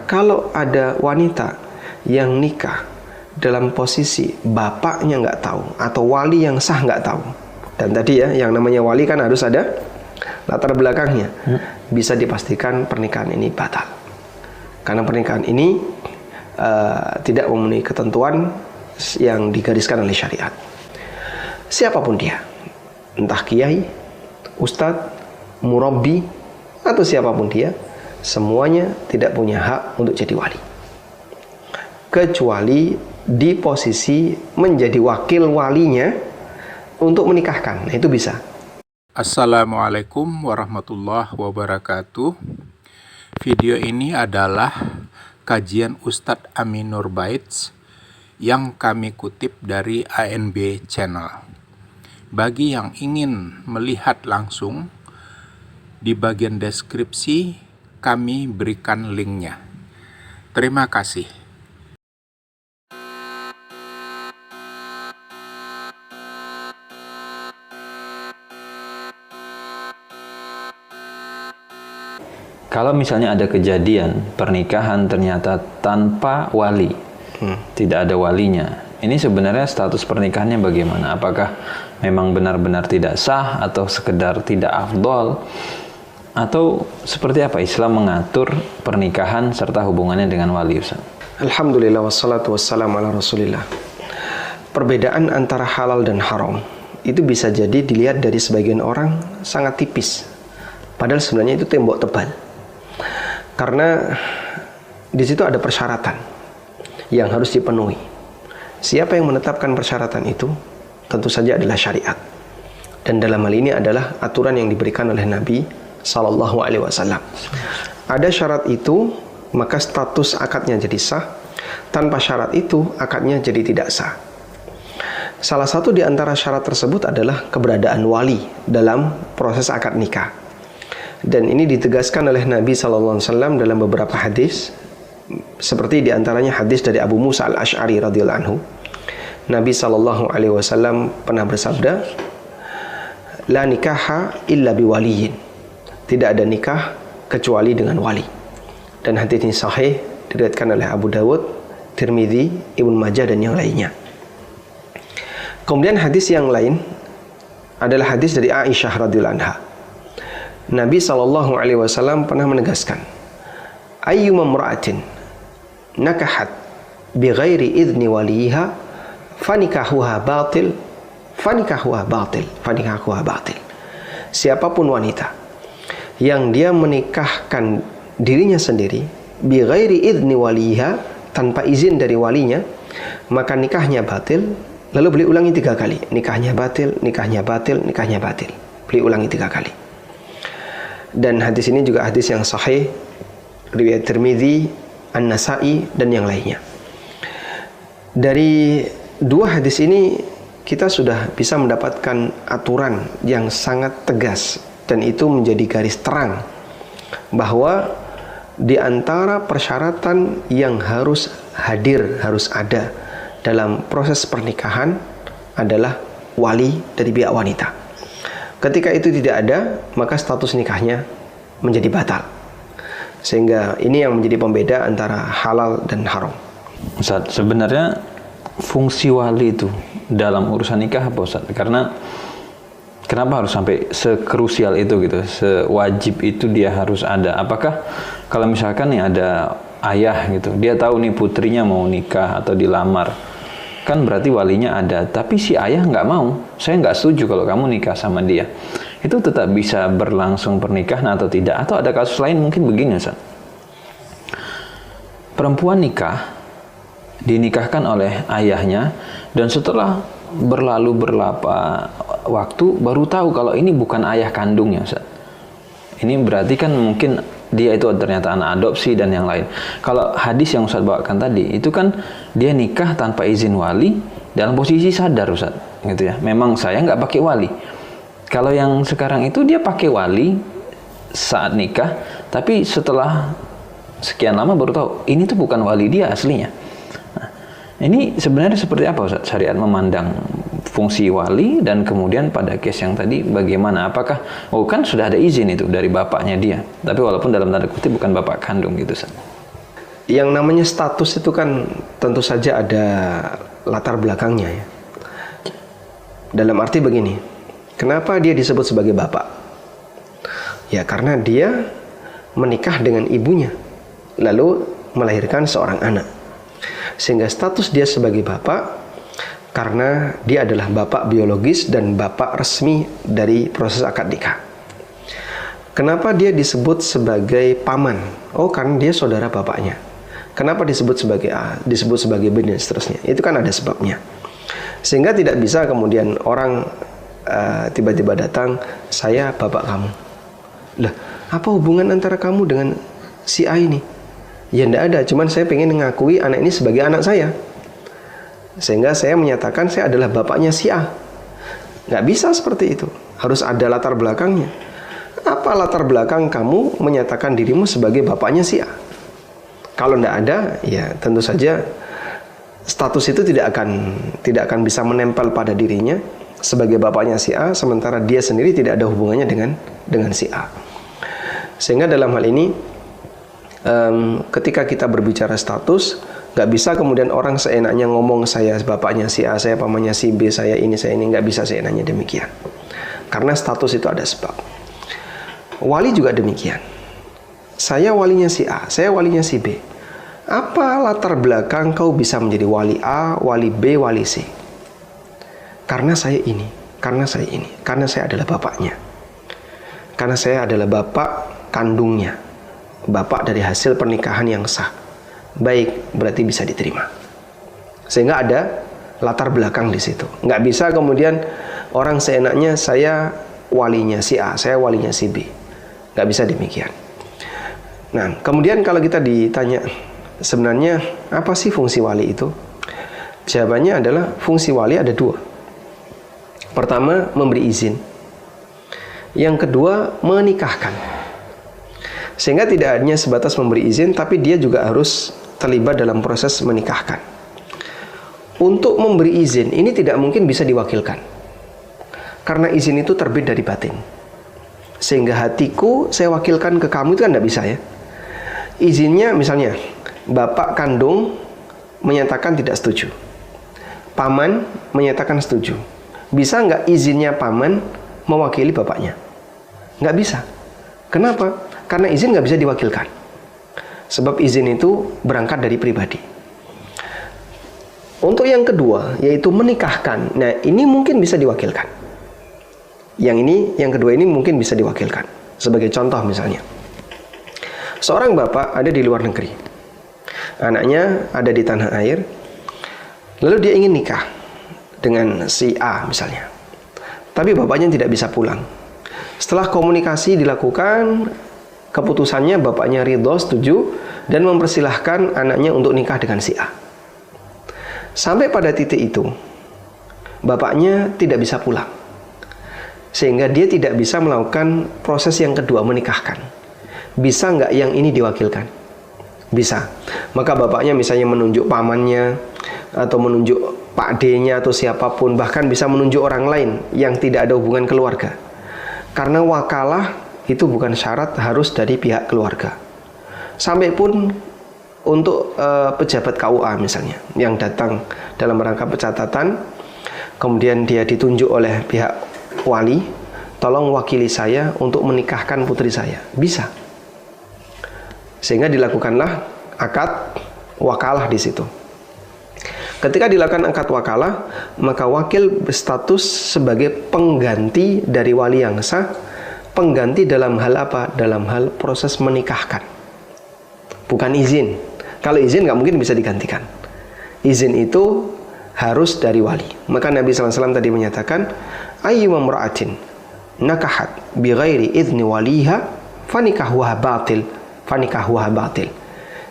kalau ada wanita yang nikah dalam posisi bapaknya nggak tahu atau wali yang sah nggak tahu, dan tadi ya yang namanya wali kan harus ada latar belakangnya, bisa dipastikan pernikahan ini batal. Karena pernikahan ini tidak memenuhi ketentuan yang digariskan oleh syariat. Siapapun dia, entah kiai, ustadz, murabbi, atau siapapun dia, semuanya tidak punya hak untuk jadi wali, kecuali di posisi menjadi wakil walinya untuk menikahkan. Nah, itu bisa. Assalamualaikum warahmatullahi wabarakatuh. Video ini adalah kajian Ustadz Amin Nur Baits yang kami kutip dari ANB Channel. Bagi yang ingin melihat langsung, di bagian deskripsi kami berikan linknya. Terima kasih. Kalau misalnya ada kejadian pernikahan ternyata tanpa wali, tidak ada walinya, ini sebenarnya status pernikahannya bagaimana? Apakah memang benar-benar tidak sah atau sekedar tidak afdol? Atau seperti apa Islam mengatur pernikahan serta hubungannya dengan wali, Ustaz? Alhamdulillah wassalatu wassalamu ala rasulillah. Perbedaan antara halal dan haram itu bisa jadi dilihat dari sebagian orang sangat tipis, padahal sebenarnya itu tembok tebal. Karena di situ ada persyaratan yang harus dipenuhi. Siapa yang menetapkan persyaratan itu? Tentu saja adalah syariat. Dan dalam hal ini adalah aturan yang diberikan oleh Nabi Sallallahu Alaihi Wasallam. Ada syarat itu, maka status akadnya jadi sah. Tanpa syarat itu, akadnya jadi tidak sah. Salah satu di antara syarat tersebut adalah keberadaan wali dalam proses akad nikah. Dan ini ditegaskan oleh Nabi Sallallahu Alaihi Wasallam dalam beberapa hadis, seperti diantaranya hadis dari Abu Musa al-Ash'ari radhiyallahu anhu. Nabi Sallallahu Alaihi Wasallam pernah bersabda, la nikaha illa biwaliyin, tidak ada nikah kecuali dengan wali. Dan hadis ini sahih, diriwayatkan oleh Abu Dawud, Tirmidzi, Ibnu Majah dan yang lainnya. Kemudian hadis yang lain adalah hadis dari Aisyah radhiyallahu anha. Nabi Sallallahu Alaihi Wasallam pernah menegaskan, ayyuma imra'atin nakahat bighairi idzni waliha fanikahuha batil, fanikahuha batil, fanikahuha batil. Siapapun wanita yang dia menikahkan dirinya sendiri bighairi idzni waliha, tanpa izin dari walinya, maka nikahnya batil. Lalu beliau ulangi 3 kali, nikahnya batil, nikahnya batil, nikahnya batil. Beliau ulangi 3 kali. Dan hadis ini juga hadis yang sahih, riwayat Tirmidzi, An-Nasa'i dan yang lainnya. Dari 2 hadis ini kita sudah bisa mendapatkan aturan yang sangat tegas, dan itu menjadi garis terang bahwa di antara persyaratan yang harus hadir, harus ada dalam proses pernikahan adalah wali dari pihak wanita. Ketika itu tidak ada, maka status nikahnya menjadi batal. Sehingga ini yang menjadi pembeda antara halal dan haram. Ustaz, sebenarnya fungsi wali itu dalam urusan nikah apa, Ustaz? Karena kenapa harus sampai sekrusial itu gitu, sewajib itu dia harus ada? Apakah kalau misalkan nih ada ayah gitu, dia tahu nih putrinya mau nikah atau dilamar, kan berarti walinya ada, tapi si ayah nggak mau, saya nggak setuju kalau kamu nikah sama dia, itu tetap bisa berlangsung pernikahan atau tidak? Atau ada kasus lain mungkin begini, Ustaz, perempuan nikah, dinikahkan oleh ayahnya, dan setelah berlalu berapa waktu baru tahu kalau ini bukan ayah kandungnya, Ustaz. Ini berarti kan mungkin dia itu ternyata anak adopsi dan yang lain. Kalau hadis yang Ustaz bawakan tadi, itu kan dia nikah tanpa izin wali dalam posisi sadar, Ustaz, gitu ya. Memang saya nggak pakai wali. Kalau yang sekarang itu dia pakai wali saat nikah, tapi setelah sekian lama baru tahu ini tuh bukan wali dia aslinya. Nah, ini sebenarnya seperti apa, Ustaz, syariat memandang fungsi wali, dan kemudian pada case yang tadi bagaimana? Apakah kan sudah ada izin itu dari bapaknya dia, tapi walaupun dalam tanda kutip bukan bapak kandung gitu, Ustaz. Yang namanya status itu kan tentu saja ada latar belakangnya ya. Dalam arti begini, kenapa dia disebut sebagai bapak? Ya karena dia menikah dengan ibunya, lalu melahirkan seorang anak. Sehingga status dia sebagai bapak karena dia adalah bapak biologis dan bapak resmi dari proses akad nikah. Kenapa dia disebut sebagai paman? Oh, karena dia saudara bapaknya. Kenapa disebut sebagai B dan seterusnya? Itu kan ada sebabnya. Sehingga tidak bisa kemudian orang tiba-tiba datang, saya bapak kamu. Lah, apa hubungan antara kamu dengan si A ini? Ya tidak ada, cuman saya pengen mengakui anak ini sebagai anak saya. Sehingga saya menyatakan saya adalah bapaknya si A. Nggak bisa seperti itu. Harus ada latar belakangnya. Apa latar belakang kamu menyatakan dirimu sebagai bapaknya si A? Kalau tidak ada, ya tentu saja status itu tidak akan bisa menempel pada dirinya sebagai bapaknya si A, sementara dia sendiri tidak ada hubungannya dengan si A. Sehingga dalam hal ini, ketika kita berbicara status, nggak bisa kemudian orang seenaknya ngomong saya bapaknya si A, saya pamannya si B, saya ini, nggak bisa seenaknya demikian. Karena status itu ada sebab. Wali juga demikian. Saya walinya si A, saya walinya si B. Apa latar belakang kau bisa menjadi wali A, wali B, wali C? Karena saya ini, karena saya ini, karena saya adalah bapaknya. Karena saya adalah bapak kandungnya, bapak dari hasil pernikahan yang sah. Baik, berarti bisa diterima. Sehingga ada latar belakang di situ. Nggak bisa kemudian orang seenaknya saya walinya si A, saya walinya si B. Nggak bisa demikian. Nah, kemudian kalau kita ditanya sebenarnya apa sih fungsi wali itu? Jawabannya adalah fungsi wali ada dua. Pertama, memberi izin. Yang kedua, menikahkan. Sehingga tidak hanya sebatas memberi izin, tapi dia juga harus terlibat dalam proses menikahkan. Untuk memberi izin, ini tidak mungkin bisa diwakilkan. Karena izin itu terbit dari batin. Sehingga hatiku saya wakilkan ke kamu itu kan tidak bisa ya. Izinnya misalnya, bapak kandung menyatakan tidak setuju. Paman menyatakan setuju. Bisa nggak izinnya paman mewakili bapaknya? Nggak bisa. Kenapa? Karena izin nggak bisa diwakilkan. Sebab izin itu berangkat dari pribadi. Untuk yang kedua, yaitu menikahkan. Nah, ini mungkin bisa diwakilkan. Yang kedua ini mungkin bisa diwakilkan. Sebagai contoh misalnya, seorang bapak ada di luar negeri. Anaknya ada di tanah air. Lalu dia ingin nikah dengan si A misalnya. Tapi bapaknya tidak bisa pulang. Setelah komunikasi dilakukan, keputusannya bapaknya ridho, setuju, dan mempersilahkan anaknya untuk nikah dengan si A. Sampai pada titik itu, bapaknya tidak bisa pulang. Sehingga dia tidak bisa melakukan proses yang kedua, menikahkan. Bisa nggak yang ini diwakilkan? Bisa. Maka bapaknya misalnya menunjuk pamannya, atau menunjuk Pak D-nya atau siapapun, bahkan bisa menunjuk orang lain yang tidak ada hubungan keluarga. Karena wakalah itu bukan syarat harus dari pihak keluarga. Sampai pun untuk pejabat KUA misalnya, yang datang dalam rangka pencatatan, kemudian dia ditunjuk oleh pihak wali, tolong wakili saya untuk menikahkan putri saya. Bisa. Sehingga dilakukanlah akad wakalah di situ. Ketika dilakukan akad wakalah, maka wakil berstatus sebagai pengganti dari wali yang sah. Pengganti dalam hal apa? Dalam hal proses menikahkan. Bukan izin. Kalau izin nggak mungkin bisa digantikan. Izin itu harus dari wali. Maka Nabi SAW tadi menyatakan, ayyuma mra'atin nakahat bi ghairi idzni waliha fanikahuha batil, fanikahuha batil.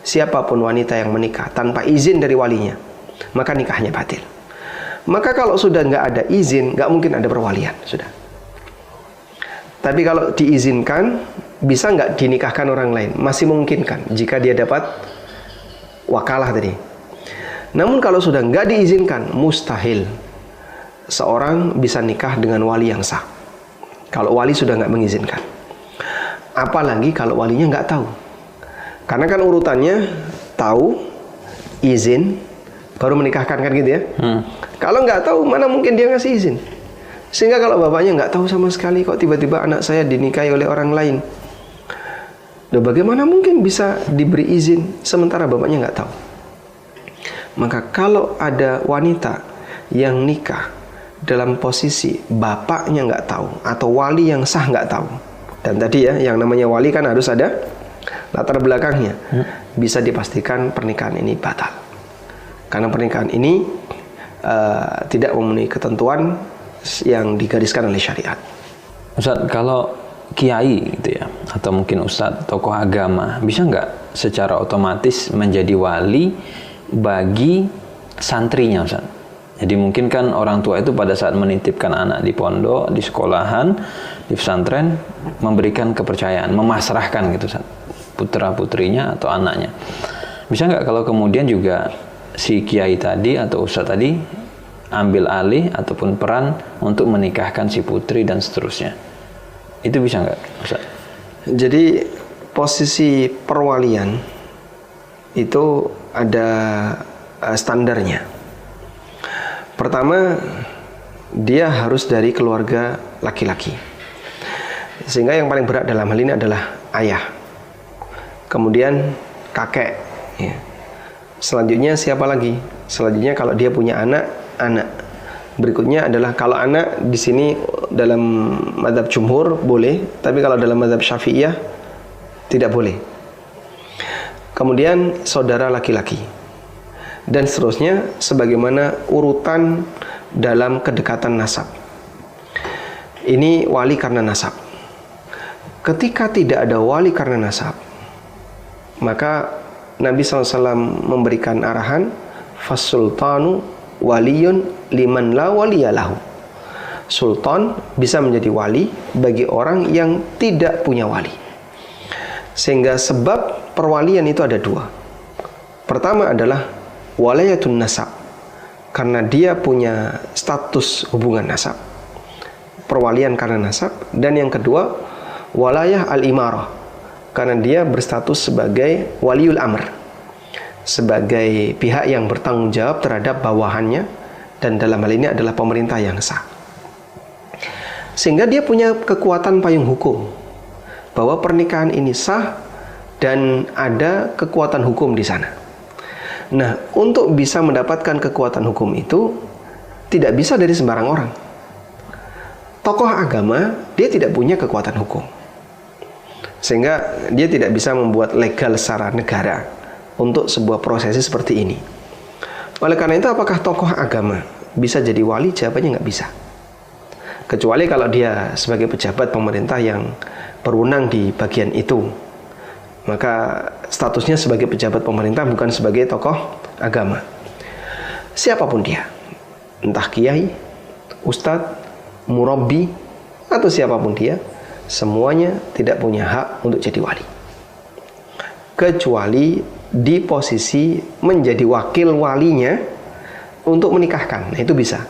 Siapapun wanita yang menikah tanpa izin dari walinya, maka nikahnya batil. Maka kalau sudah nggak ada izin, nggak mungkin ada perwalian, sudah. Tapi kalau diizinkan, bisa nggak dinikahkan orang lain? Masih memungkinkan jika dia dapat wakalah tadi. Namun kalau sudah nggak diizinkan, mustahil seorang bisa nikah dengan wali yang sah. Kalau wali sudah nggak mengizinkan. Apalagi kalau walinya nggak tahu. Karena kan urutannya tahu, izin, baru menikahkan, kan gitu ya. Kalau nggak tahu, mana mungkin dia ngasih izin. Sehingga kalau bapaknya nggak tahu sama sekali, kok tiba-tiba anak saya dinikahi oleh orang lain, loh, bagaimana mungkin bisa diberi izin sementara bapaknya nggak tahu? Maka kalau ada wanita yang nikah dalam posisi bapaknya nggak tahu atau wali yang sah nggak tahu, dan tadi ya, yang namanya wali kan harus ada latar belakangnya, bisa dipastikan pernikahan ini batal. Karena pernikahan ini tidak memenuhi ketentuan yang digariskan oleh syariat. Ustaz, kalau kiai gitu ya, atau mungkin ustadz tokoh agama, bisa nggak secara otomatis menjadi wali bagi santrinya, Ustaz? Jadi mungkin kan orang tua itu pada saat menitipkan anak di pondok, di sekolahan, di pesantren, memberikan kepercayaan, memasrahkan gitu, Ustaz, putra-putrinya atau anaknya. Bisa nggak kalau kemudian juga si kiai tadi atau ustadz tadi ambil alih ataupun peran untuk menikahkan si putri dan seterusnya? Itu bisa nggak, Ustaz? Jadi posisi perwalian itu ada standarnya. Pertama, dia harus dari keluarga laki-laki. Sehingga yang paling berat dalam hal ini adalah ayah. Kemudian kakek. Ya. Selanjutnya siapa lagi? Selanjutnya kalau dia punya anak, anak. Berikutnya adalah kalau anak di sini dalam mazhab jumhur boleh, tapi kalau dalam mazhab Syafi'iyah tidak boleh. Kemudian saudara laki-laki. Dan seterusnya sebagaimana urutan dalam kedekatan nasab. Ini wali karena nasab. Ketika tidak ada wali karena nasab, maka Nabi SAW memberikan arahan, fasultanu waliyun liman la waliyalahu. Sultan bisa menjadi wali bagi orang yang tidak punya wali. Sehingga sebab perwalian itu ada dua. Pertama adalah walayatun nasab, karena dia punya status hubungan nasab, perwalian karena nasab. Dan yang kedua, walayah al-imarah, karena dia berstatus sebagai waliul amr, sebagai pihak yang bertanggung jawab terhadap bawahannya, dan dalam hal ini adalah pemerintah yang sah. Sehingga dia punya kekuatan payung hukum bahwa pernikahan ini sah dan ada kekuatan hukum di sana. Nah, untuk bisa mendapatkan kekuatan hukum itu tidak bisa dari sembarang orang. Tokoh agama, dia tidak punya kekuatan hukum, sehingga dia tidak bisa membuat legal secara negara untuk sebuah prosesi seperti ini. Oleh karena itu, apakah tokoh agama bisa jadi wali? Jawabannya nggak bisa. Kecuali kalau dia sebagai pejabat pemerintah yang berwenang di bagian itu, maka statusnya sebagai pejabat pemerintah, bukan sebagai tokoh agama. Siapapun dia, entah kiai, ustadz, murabbi, atau siapapun dia, semuanya tidak punya hak untuk jadi wali, kecuali di posisi menjadi wakil walinya untuk menikahkan. Nah, itu bisa.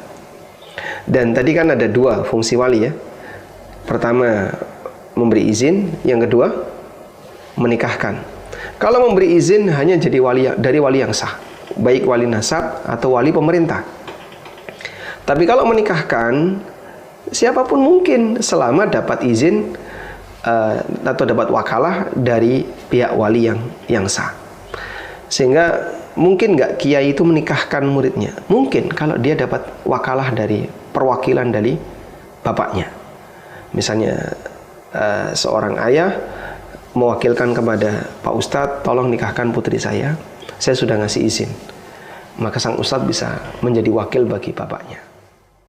Dan tadi kan ada dua fungsi wali ya. Pertama, memberi izin. Yang kedua, menikahkan. Kalau memberi izin hanya jadi wali dari wali yang sah, baik wali nasab atau wali pemerintah. Tapi kalau menikahkan, siapapun mungkin selama dapat izin atau dapat wakalah dari pihak wali yang sah. Sehingga mungkin nggak kiai itu menikahkan muridnya. Mungkin kalau dia dapat wakalah dari perwakilan dari bapaknya. Misalnya seorang ayah mewakilkan kepada Pak Ustadz, tolong nikahkan putri saya sudah ngasih izin. Maka sang ustadz bisa menjadi wakil bagi bapaknya.